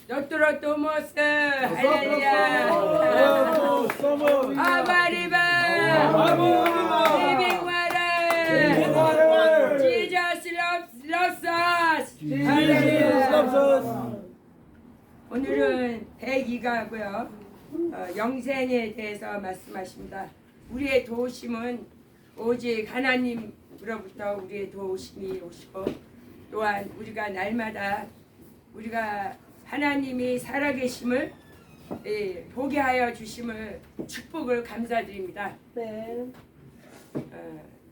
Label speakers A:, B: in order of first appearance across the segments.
A: Nosotros tomamos Hallelujah. Abariba. Living water. Jesus loves us. Hallelujah. 오늘은 102가고요. 영생에 대해서 말씀하십니다. 우리의 도우심은 오직 하나님으로부터 우리의 도우심이 오시고, 또한 우리가 날마다 우리가 하나님이 살아계심을 보게 하여 주심을 축복을 감사드립니다.
B: 네.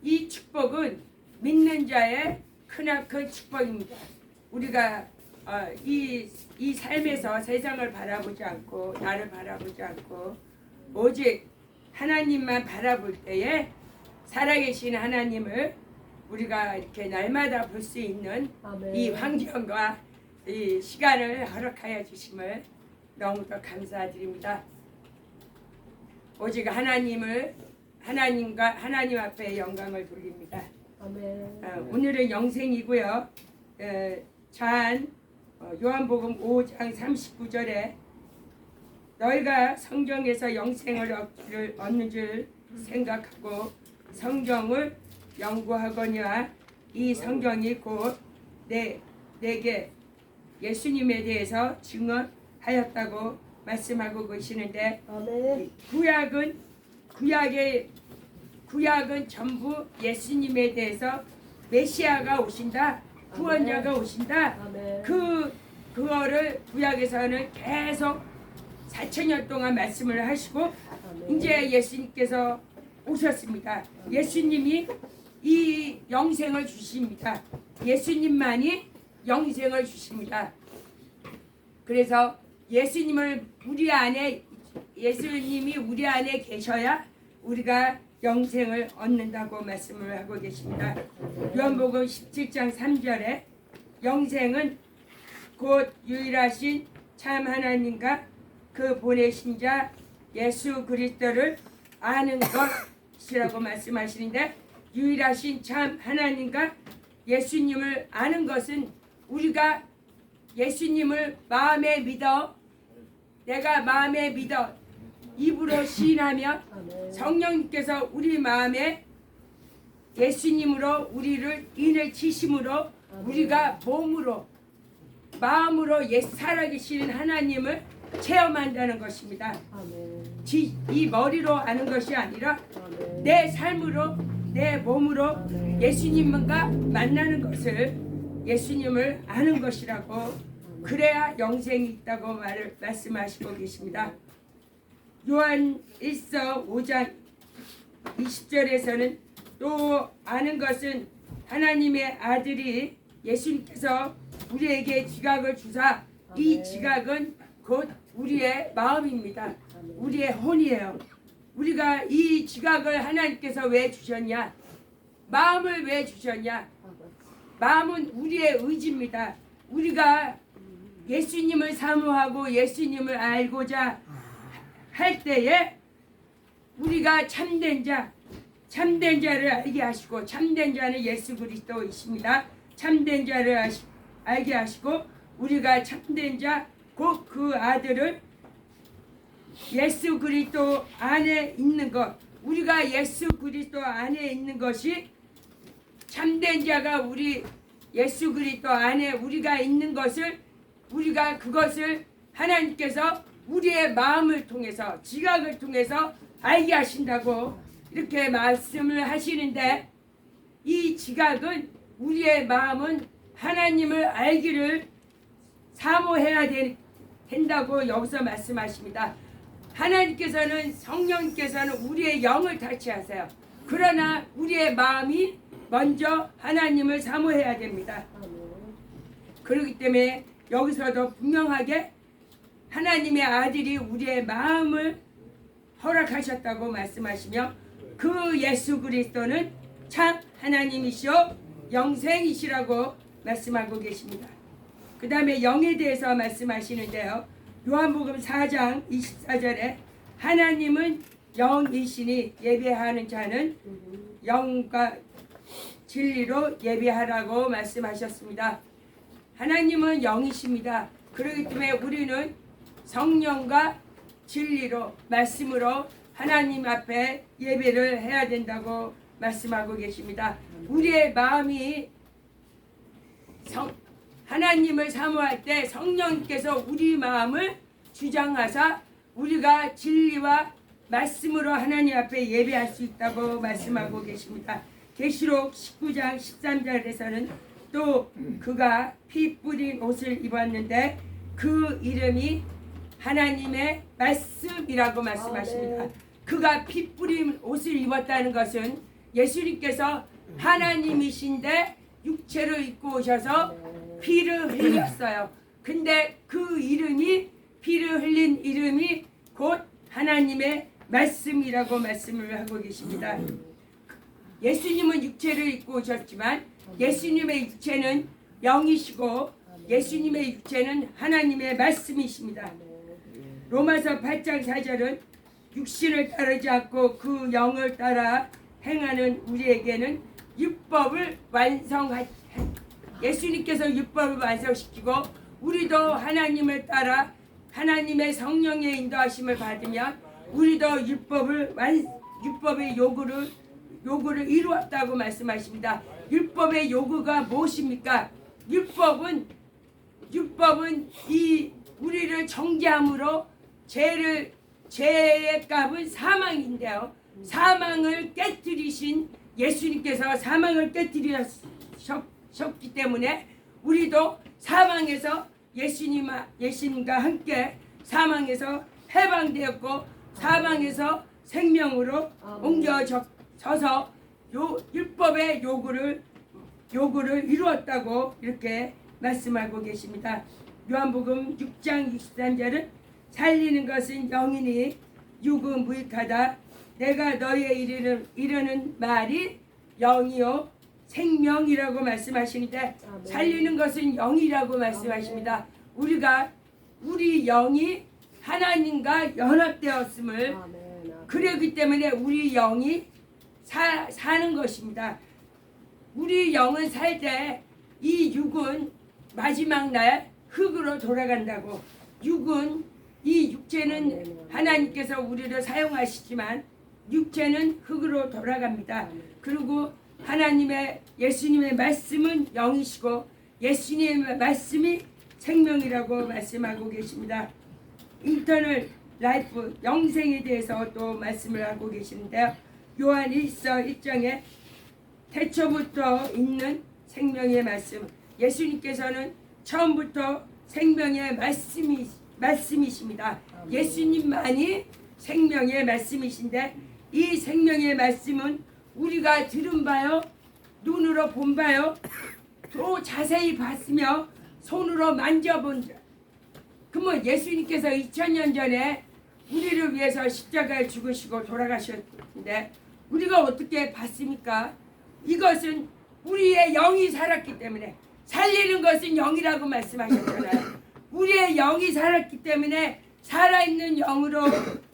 A: 이 축복은 믿는 자의 크나큰 축복입니다. 우리가 이 삶에서 세상을 바라보지 않고 나를 바라보지 않고 오직 하나님만 바라볼 때에 살아계신 하나님을 우리가 이렇게 날마다 볼 수 있는
B: 아멘. 네.
A: 이 환경과 이 시간을 허락하여 주심을 너무도 감사드립니다. 오직 하나님 앞에 영광을 돌립니다.
B: 아멘.
A: 오늘은 영생이고요. 요한복음 5장 39절에 너희가 성경에서 영생을 얻는 줄 생각하고 성경을 연구하거니와 이 성경이 곧 내게 예수님에 대해서 증언하였다고 말씀하고 계시는데,
B: 아멘.
A: 구약은 전부 예수님에 대해서 메시아가 오신다, 구원자가 오신다.
B: 아멘.
A: 그거를 구약에서는 계속 4,000년 동안 말씀을 하시고,
B: 아멘.
A: 이제 예수님께서 오셨습니다. 예수님이 이 영생을 주십니다. 예수님만이 영생을 주십니다. 그래서 예수님이 우리 안에 계셔야 우리가 영생을 얻는다고 말씀을 하고 계십니다. 요한복음 17장 3절에 영생은 곧 유일하신 참 하나님과 그 보내신 자 예수 그리스도를 아는 것이라고 말씀하시는데, 유일하신 참 하나님과 예수님을 아는 것은 우리가 예수님을 마음에 믿어, 내가 마음에 믿어 입으로 시인하면 성령님께서 우리 마음에 예수님으로 우리를 인을 치심으로 우리가 마음으로 살아계시는 하나님을 체험한다는 것입니다. 이 머리로 아는 것이 아니라 내 삶으로, 내 몸으로 예수님과 만나는 것을, 예수님을 아는 것이라고, 그래야 영생이 있다고 말씀하시고 계십니다. 요한 1서 5장 20절에서는 또 아는 것은 하나님의 아들이 예수님께서 우리에게 지각을 주사, 이 지각은 곧 우리의 마음입니다. 우리의 혼이에요. 우리가 이 지각을 하나님께서 왜 주셨냐? 마음을 왜 주셨냐? 마음은 우리의 의지입니다. 우리가 예수님을 사모하고 예수님을 알고자 할 때에 우리가 참된 자를 알게 하시고, 참된 자는 예수 그리스도이십니다. 참된 자를 알게 하시고, 우리가 참된 자 곧 그 아들을 예수 그리스도 안에 있는 것, 우리가 예수 그리스도 안에 있는 것이 참된 자가 우리 예수 그리스도 안에 우리가 있는 것을, 우리가 그것을 하나님께서 우리의 마음을 통해서, 지각을 통해서 알게 하신다고 이렇게 말씀을 하시는데, 이 지각은, 우리의 마음은 하나님을 알기를 사모해야 된다고 여기서 말씀하십니다. 하나님께서는, 성령님께서는 우리의 영을 타치하세요. 그러나 우리의 마음이 먼저 하나님을 사모해야 됩니다. 그렇기 때문에 여기서도 분명하게 하나님의 아들이 우리의 마음을 허락하셨다고 말씀하시며, 그 예수 그리스도는 참 하나님이시오 영생이시라고 말씀하고 계십니다. 그 다음에 영에 대해서 말씀하시는데요. 요한복음 4장 24절에 하나님은 영이시니 예배하는 자는 영과 진리로 예배하라고 말씀하셨습니다. 하나님은 영이십니다. 그렇기 때문에 우리는 성령과 진리로 말씀으로 하나님 앞에 예배를 해야 된다고 말씀하고 계십니다. 우리의 마음이 하나님을 사모할 때 성령께서 우리 마음을 주장하사 우리가 진리와 말씀으로 하나님 앞에 예배할 수 있다고 말씀하고 계십니다. 계시록 19장 13절에서는 또 그가 피 뿌린 옷을 입었는데 그 이름이 하나님의 말씀이라고 말씀하십니다. 그가 피 뿌린 옷을 입었다는 것은 예수님께서 하나님이신데 육체를 입고 오셔서 피를 흘렸어요. 근데 그 이름이 피를 흘린 이름이 곧 하나님의 말씀이라고 말씀을 하고 계십니다. 예수님은 육체를 입고 오셨지만 예수님의 육체는 영이시고 예수님의 육체는 하나님의 말씀이십니다. 로마서 8장 4절은 육신을 따르지 않고 그 영을 따라 행하는 우리에게는 율법을 예수님께서 율법을 완성시키고 우리도 하나님을 따라 하나님의 성령의 인도하심을 받으면 우리도 율법의 요구를 이루었다고 말씀하십니다. 율법의 요구가 무엇입니까? 율법은 이 우리를 정죄함으로 죄의 값은 사망인데요. 사망을 깨뜨리신 예수님께서 사망을 깨뜨리셨기 때문에 우리도 사망에서 예수님과 함께 사망에서 해방되었고 사망에서 생명으로 옮겨져서 율법의 요구를 이루었다고 이렇게 말씀하고 계십니다. 요한복음 6장 63절은 살리는 것은 영이니 육은 무익하다. 내가 너희에 이르는 말이 영이요 생명이라고 말씀하시는데 살리는 것은 영이라고 말씀하십니다. 우리 영이 하나님과 연합되었음을 그러기 때문에 우리 영이 사는 것입니다. 우리 영은 살 때 이 육은 마지막 날 흙으로 돌아간다고. 이 육체는 하나님께서 우리를 사용하시지만 육체는 흙으로 돌아갑니다. 그리고 예수님의 말씀은 영이시고 예수님의 말씀이 생명이라고 말씀하고 계십니다. 인터널 라이프 영생에 대해서 또 말씀을 하고 계시는데요. 요한 1서 1장에 태초부터 있는 생명의 말씀. 예수님께서는 처음부터 생명의 말씀이십니다. 예수님만이 생명의 말씀이신데 이 생명의 말씀은 우리가 들은 바요, 눈으로 본 바요, 또 자세히 봤으며 손으로 만져본 자. 그러면 예수님께서 2000년 전에 우리를 위해서 십자가에 죽으시고 돌아가셨는데 우리가 어떻게 봤습니까? 이것은 우리의 영이 살았기 때문에 살리는 것은 영이라고 말씀하셨잖아요. 우리의 영이 살았기 때문에 살아있는 영으로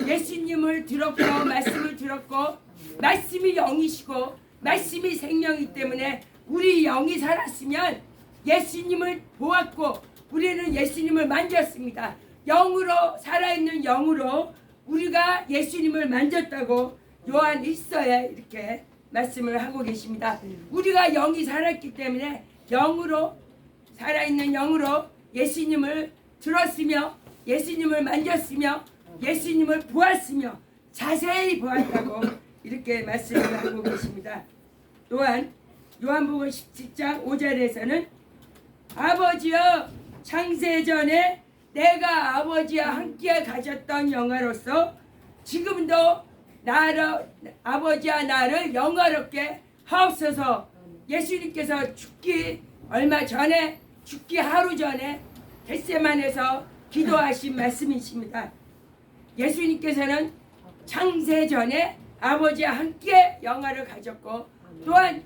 A: 예수님을 들었고 말씀을 들었고 말씀이 영이시고 말씀이 생명이기 때문에 우리 영이 살았으면 예수님을 보았고 우리는 예수님을 만졌습니다. 영으로 살아있는 영으로 우리가 예수님을 만졌다고 요한 1서에 이렇게 말씀을 하고 계십니다. 우리가 영이 살았기 때문에 영으로 살아있는 영으로 예수님을 들었으며 예수님을 만졌으며 예수님을 보았으며 자세히 보았다고 이렇게 말씀을 하고 계십니다. 또한 요한복음 17장 5절에서는 아버지여 창세전에 내가 아버지와 함께 가졌던 영화로서 지금도 아버지와 나를 영화롭게 하옵소서. 예수님께서 죽기 하루 전에 겟세마네에서 기도하신 말씀이십니다. 예수님께서는 창세전에 아버지와 함께 영화를 가졌고 또한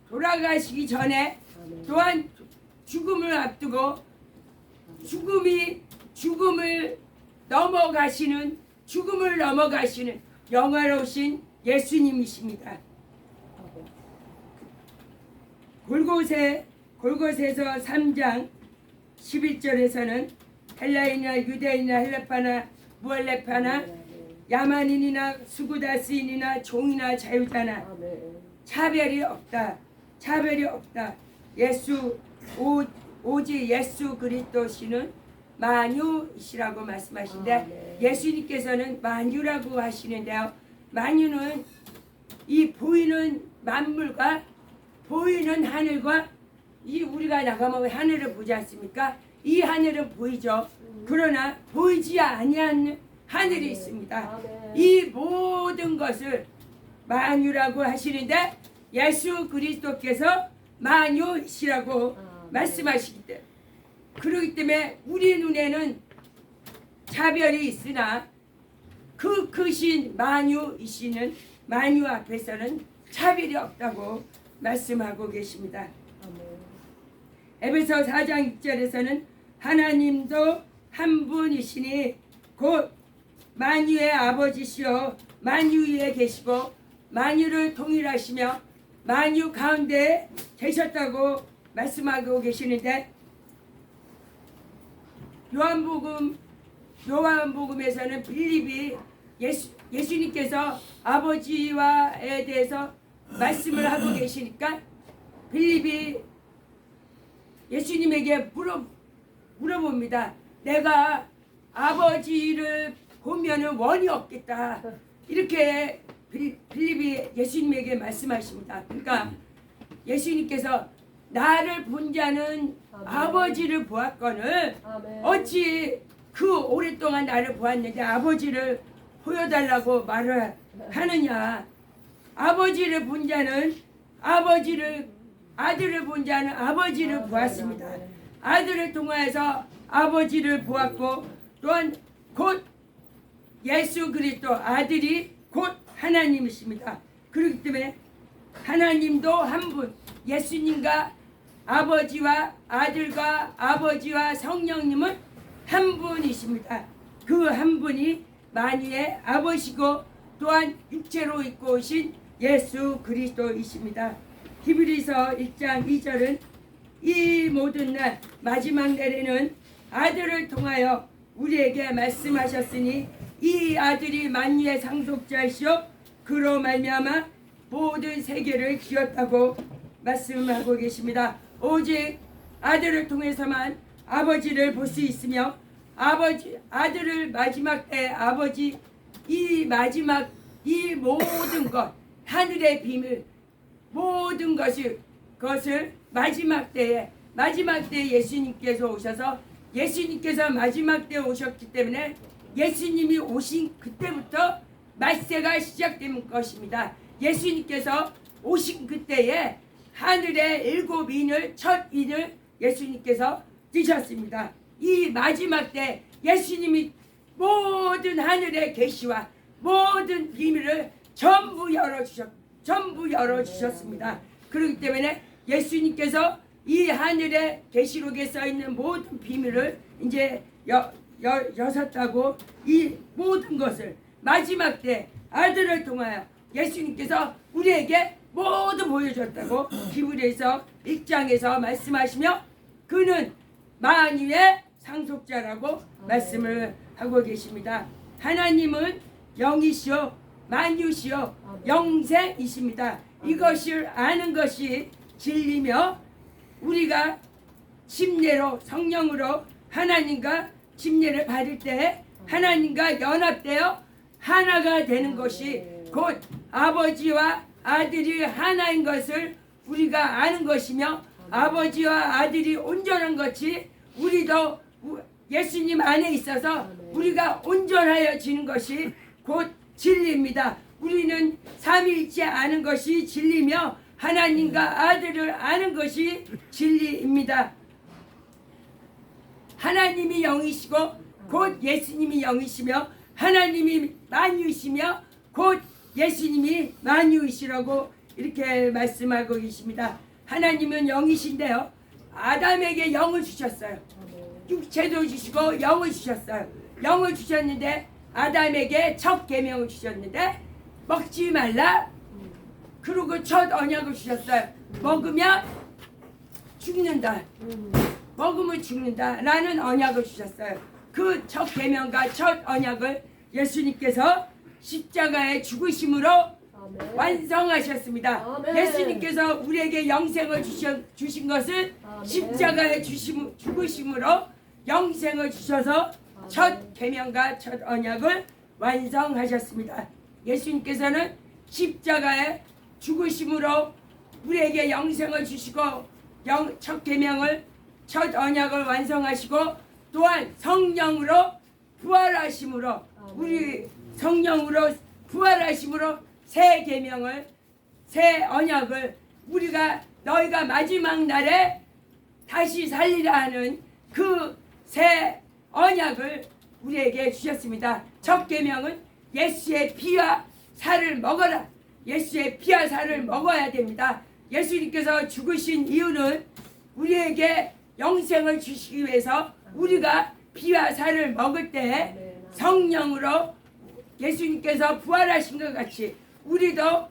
A: 돌아가시기 전에 또한 죽음을 앞두고 죽음을 넘어가시는 영화로우신 예수님이십니다. 골고새서 3장 11절에서는 헬라인이나 유대인이나 헬라파나 무할레파나 야만인이나 수구다스인이나 종이나 자유자나 차별이 없다. 차별이 없다. 오직 예수 그리스도시는 만유이시라고 말씀하시는데 예수님께서는 만유라고 하시는데요. 만유는 이 보이는 만물과 보이는 하늘과 이 우리가 나가면 하늘을 보지 않습니까? 이 하늘은 보이죠. 그러나 보이지 아니한 하늘이 있습니다. 이 모든 것을 만유라고 하시는데 예수 그리스도께서 만유이시라고 말씀하시기 때문에 그렇기 때문에 우리 눈에는 차별이 있으나 그 크신 만유이시는 만유 앞에서는 차별이 없다고 말씀하고 계십니다. 에베소 4장 6절에서는 하나님도 한 분이시니 곧 만유의 아버지시요 만유 위에 계시고 만유를 통일하시며 만유 가운데 계셨다고 말씀하고 계시는데 요한복음에서는 빌립이 예수님께서 아버지와에 대해서 말씀을 하고 계시니까 빌립이 예수님에게 물어봅니다. 내가 아버지를 보면은 원이 없겠다. 이렇게 빌립이 예수님에게 말씀하십니다. 그러니까 예수님께서 나를 본 자는 아버지를 보았거늘 어찌 그 오랫동안 나를 보았는데 아버지를 보여달라고 말을 하느냐. 아버지를 본 자는 아들을 본 자는 아버지를 보았습니다. 아들을 통하여서 아버지를 보았고 또한 곧 예수 그리스도 아들이 곧 하나님이십니다. 그렇기 때문에 하나님도 한 분, 예수님과 아버지와 아들과 아버지와 성령님은 한 분이십니다. 그 한 분이 만유의 아버지고 또한 육체로 입고 오신 예수 그리스도이십니다. 히브리서 1장 2절은 이 모든 날 마지막 날에는 아들을 통하여 우리에게 말씀하셨으니 이 아들이 만유의 상속자이시오 그로 말미암아 모든 세계를 지었다고 말씀하고 계십니다. 오직 아들을 통해서만 아버지를 볼 수 있으며 아들을 마지막 때 아버지 이 모든 것 하늘의 비밀 모든 것을 마지막 때에 예수님께서 오셔서 예수님께서 마지막 때에 오셨기 때문에 예수님이 오신 그때부터 말세가 시작된 것입니다. 예수님께서 오신 그때에 하늘의 7인을 첫 인을 예수님께서 드셨습니다. 이 마지막 때 예수님이 모든 하늘의 계시와 모든 비밀을 전부 열어주셨습니다. 그렇기 때문에 예수님께서 이 하늘의 계시록에 써 있는 모든 비밀을 이제 여셨다고 이 모든 것을 마지막 때 아들을 통하여 예수님께서 우리에게 모두 보여줬다고 히브리서 1장에서 말씀하시며 그는 만유의 상속자라고 말씀을 하고 계십니다. 하나님은 영이시오 만유시오 영생이십니다. 이것을 아는 것이 진리며 우리가 침례로 성령으로 하나님과 침례를 받을 때 하나님과 연합되어 하나가 되는 것이 곧 아버지와 아들이 하나인 것을 우리가 아는 것이며 아버지와 아들이 온전한 것이 우리도 예수님 안에 있어서 우리가 온전하여지는 것이 곧 진리입니다. 우리는 삼위일체 아는 것이 진리며 하나님과 아들을 아는 것이 진리입니다. 하나님이 영이시고 곧 예수님이 영이시며 하나님이 만유이시며 곧 예수님이 만유이시라고 이렇게 말씀하고 계십니다. 하나님은 영이신데요. 아담에게 영을 주셨어요. 육체도 주시고 영을 주셨어요. 영을 주셨는데 아담에게 첫 계명을 주셨는데 먹지 말라. 그리고 첫 언약을 주셨어요. 먹으면 죽는다. 먹으면 죽는다. 라는 언약을 주셨어요. 그 첫 계명과 첫 언약을 예수님께서 십자가의 죽으심으로
B: 아멘.
A: 완성하셨습니다.
B: 아멘.
A: 예수님께서 우리에게 영생을 주신 것은
B: 아멘.
A: 십자가의 죽으심으로 영생을 주셔서 첫 계명과 첫 언약을 완성하셨습니다. 예수님께서는 십자가의 죽으심으로 우리에게 영생을 주시고 첫 계명을 첫 언약을 완성하시고 또한 성령으로 부활하심으로 우리 성령으로 부활하심으로 새 계명을 새 언약을 우리가 너희가 마지막 날에 다시 살리라 하는 그 새 언약을 우리에게 주셨습니다. 첫 계명은 예수의 피와 살을 먹어라. 예수의 피와 살을 먹어야 됩니다. 예수님께서 죽으신 이유는 우리에게 영생을 주시기 위해서 우리가 피와 살을 먹을 때 성령으로 예수님께서 부활하신 것 같이 우리도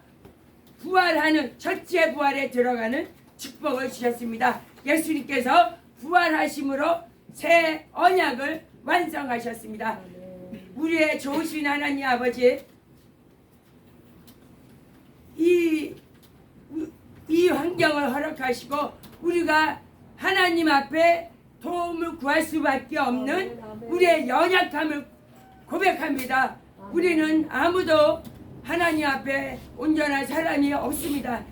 A: 부활하는 첫째 부활에 들어가는 축복을 주셨습니다. 예수님께서 부활하심으로 새 언약을 완성하셨습니다. 우리의 좋으신 하나님 아버지, 이 환경을 허락하시고 우리가 하나님 앞에 도움을 구할 수밖에 없는 우리의 연약함을 고백합니다. 우리는 아무도 하나님 앞에 온전한 사람이 없습니다.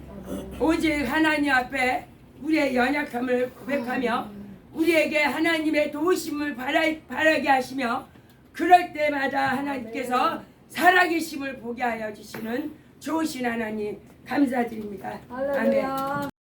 A: 오직 하나님 앞에 우리의 연약함을 고백하며 우리에게 하나님의 도우심을 바라게 하시며 그럴 때마다 하나님께서 살아계심을 보게 하여 주시는 좋으신 하나님 감사드립니다. 아멘.